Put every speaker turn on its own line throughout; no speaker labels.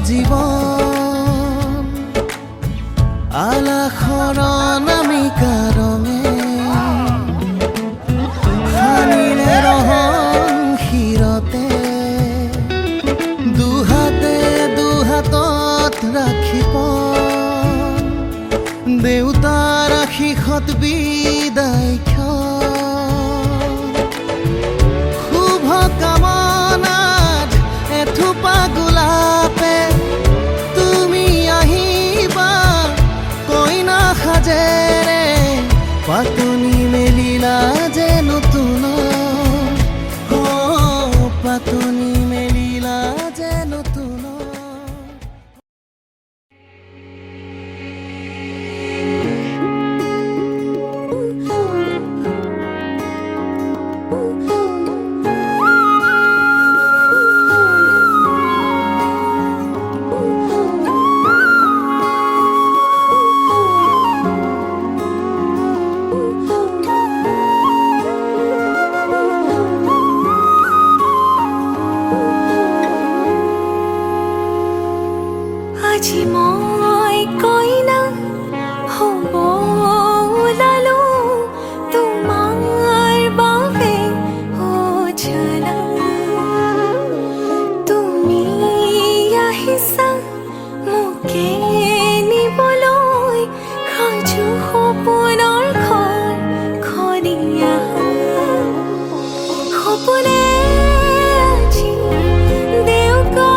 জীবন আলাখৰ নামিকা ৰঙে হানিলে ৰহন শিৰতে দুহাতে দুহাতত ৰাখিব দেউতাৰ আশীষত বিদায় শুভ কামনাত এথোপা গোলাপে তুমি আহিবা কইনা সাজেৰে পাতনি মেলিলা যে নতুন পাতনি মেলিলা যে নতুন
আজি মই কইনা হ'ব ওলালো তোমাৰ বাবে অজানা তুমি আহিছা মোকে নিবলৈ সাজু সপোনৰ ঘৰ খনিয়া সপোনে আজি দেউকা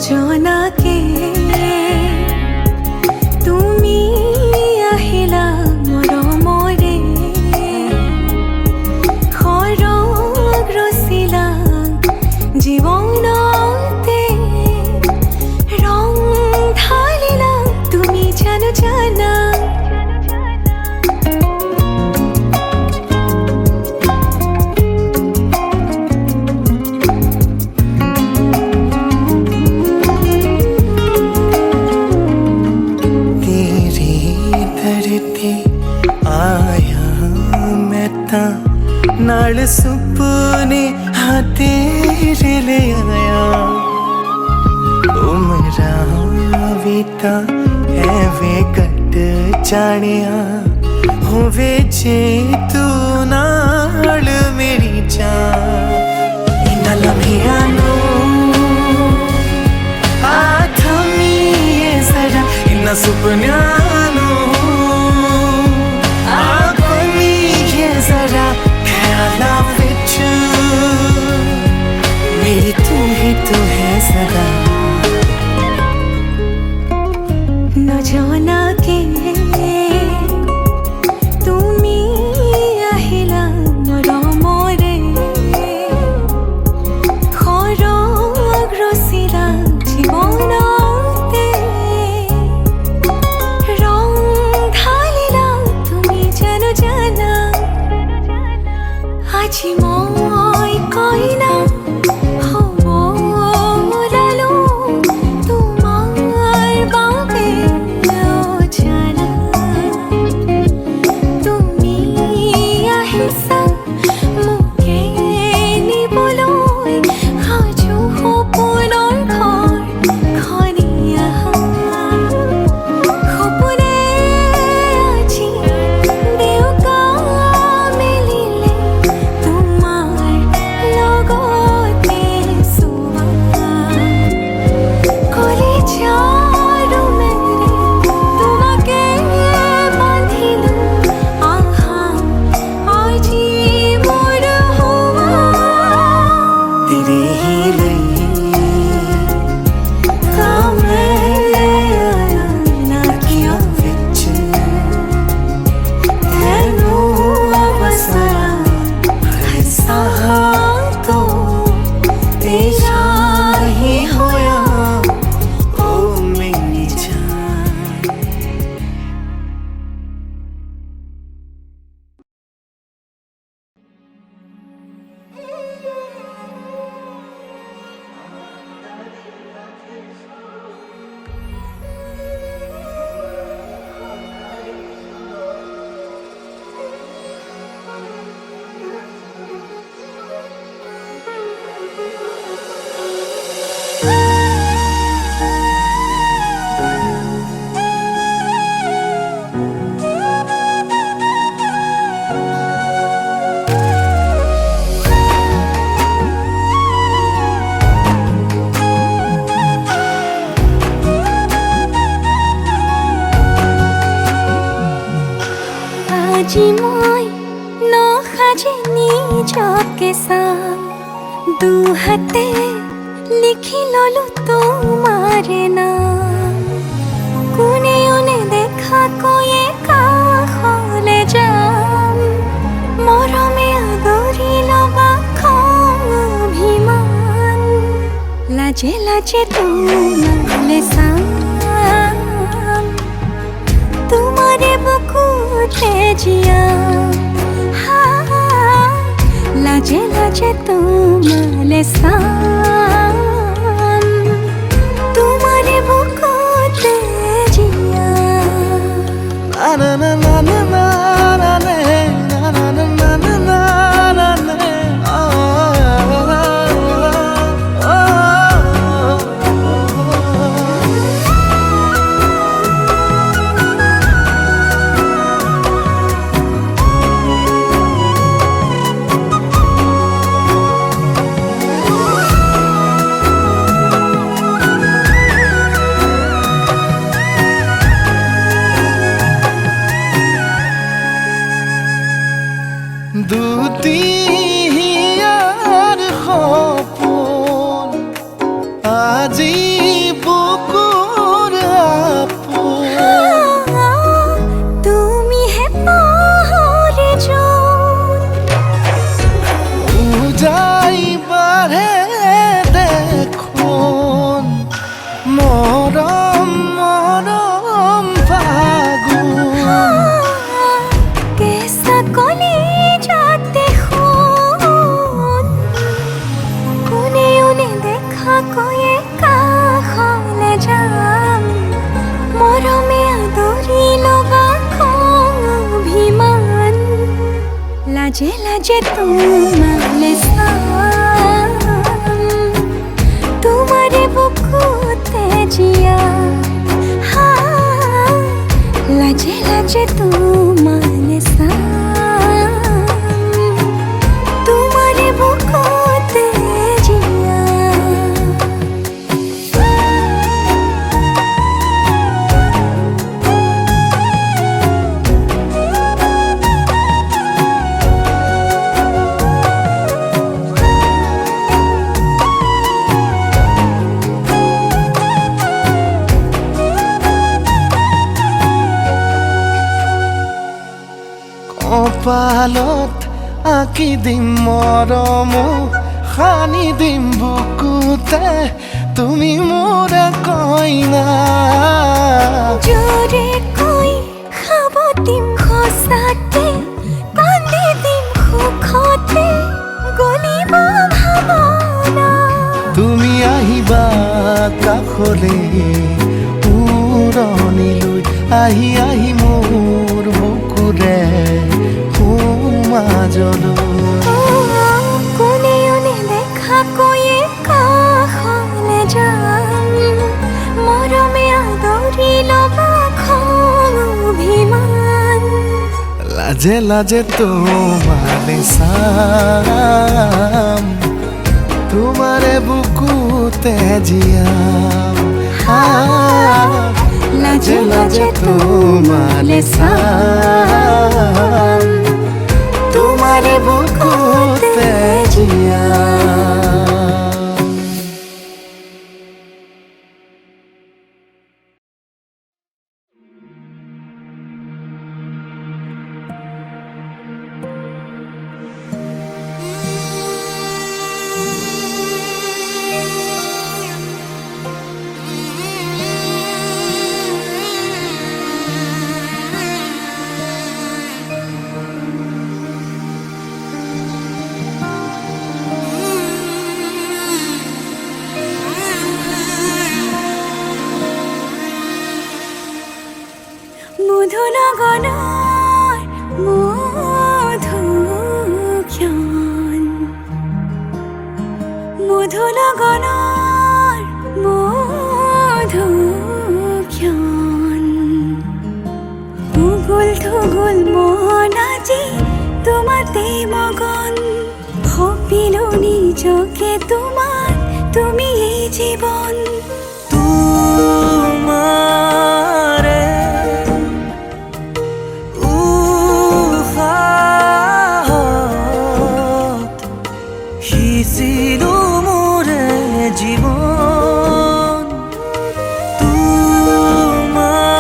জনাকে তুমি আহিলা মৰমৰে সৰগ ৰচিলা জীৱনতে ৰং ঢালিলা তুমি জানো জানা
नाल सुपने हाथे ले आया उमरा बीता है वे कट जानिया होवे जे तू नाल मेरी जान इना लम्हियानो आथमी ये जरा इना सुपन्यानो आगमी ये जरा love with you मेरी तू ही तो है सदा
न জনাকে তুমি আহিলা মৰমৰে আজি মই নসাজে নিজকে চাম দুহাতে লিখি ললো তোমাৰ নাম কোনে ওনে দেখা কৈয়ে কাষলে যাম মৰমে আদৰি লবা খং অভিমান লাজে লাজে তোমালে চাম তোমাৰে বুকুতে জিয়াম লাজে লাজে তোমালে চাম তোমাৰে বুকুতে জিয়াম
na na na na na na na na na na na na na na দুটিয়াৰ সপোন আজি বুকুৰ আপোন
তুমিহে পাহৰি যোন
উজাই বাঢ়ে দেখোন মৰম মৰম ফাগুন
কেঁচা কলি যাতে শুন কোনে ওনে দেখা কৈয়ে কাষলে যাম মৰমে আদৰি লবা খং অভিমান লাজে লাজে তোমালে চাম তোমাৰে বুকুতে জিয়াম লাজে লাজে তোমালে চাম তোমাৰে বুকুতে জিয়াম
কপালত আঁকি দিম মৰম সানি দিম বুকুতে তুমি মোৰ কইনা
জোৰে কৈ খাব দিম সঁচাতে কান্দি দিম সুখতে গলিব ভাৱনা
তুমি আহিবা কাষলে উৰণিলৈ আহি আহি মোৰ বুকুৰে সোমাজলৈ
কোনে ওনে দেখা কৈয়ে কাষলে যাম মৰমে আদৰি লবা খং অভিমান
লাজে লাজে তোমালে চাম তোমাৰে বুকুতে জিয়াম লাজে লাজে তোমালে চাম তোমাৰে বুকুতে জিয়াম
মধুনগৰৰ মধুক্ষণ মধুনগৰৰ মধুক্ষণ উগুল থুগুল মন আজি তোমাতে মগন ভাবিলো নিজকে তোমাৰ তুমি এই জীৱন
তোমারে হিচিলো মোৰে জীৱন তোমাৰে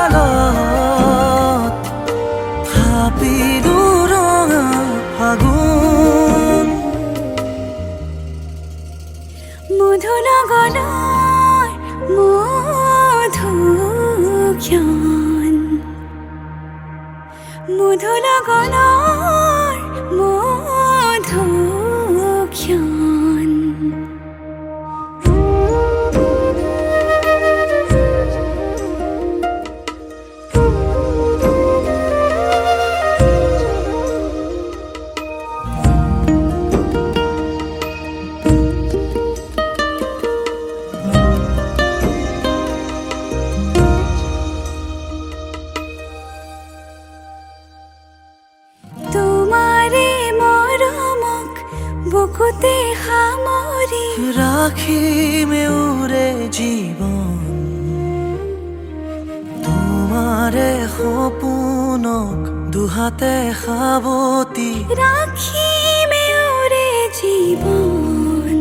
কপালত থাপিলো ৰঙা ফাগুন
মধু লগনৰ মধুক্ষণ মধু লগনৰ মধুক্ষণ তোমাৰে মৰমক বুকুতে সামৰি
ৰাখিমে উৰে জীৱন তোমাৰে সপোনক দুহাতে সাৱতি
ৰাখিমে উৰে জীৱন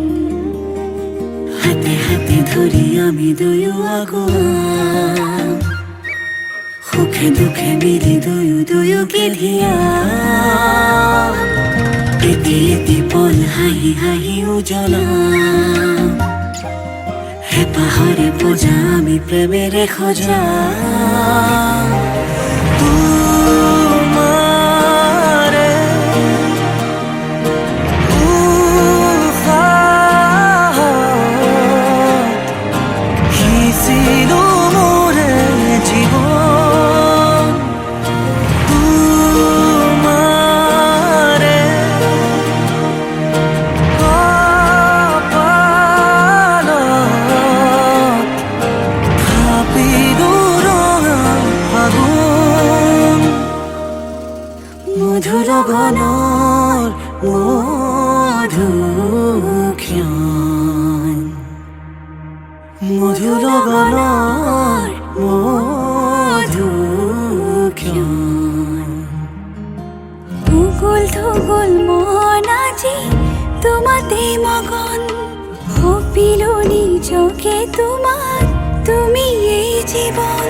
হাতে হাতে ধৰি আমি দুয়ো আগুৱাম সুখে দুখে মিলি দুয়োকে ধিয়াম এটি এটি পল হাঁহি হাঁহি উজ্বলাম হেঁপাহৰে পূজা আমি প্ৰেমেৰে সজাম
তোমাৰে উশাহত সিঁচিলো মোৰে জীৱন তোমাৰে কপালত থাপিলো ৰঙা ফাগুন মধু লগনৰ মধুক্ষণ মধু লগনৰ মধুক্ষণ
উগুল থুগুল মন আজি তোমাতে মগন সপিলো নিজকে তোমাক তুমি এই জীৱন